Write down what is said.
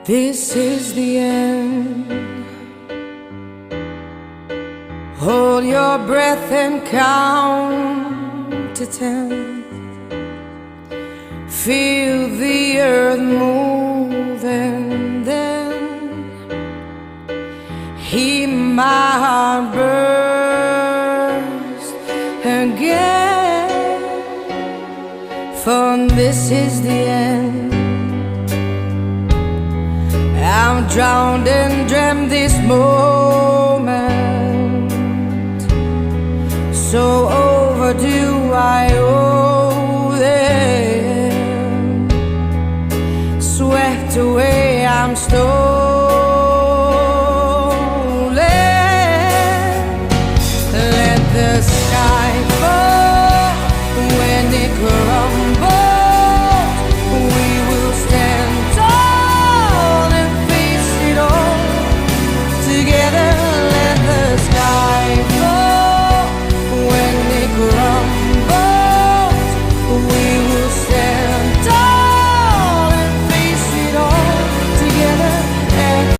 This is the end. Hold your breath and count to 10. Feel the earth move and then hear my heart burst again. For this is the end. I'm drowned and dreamt this moment, so overdue I owe them. Swept away I'm stolen.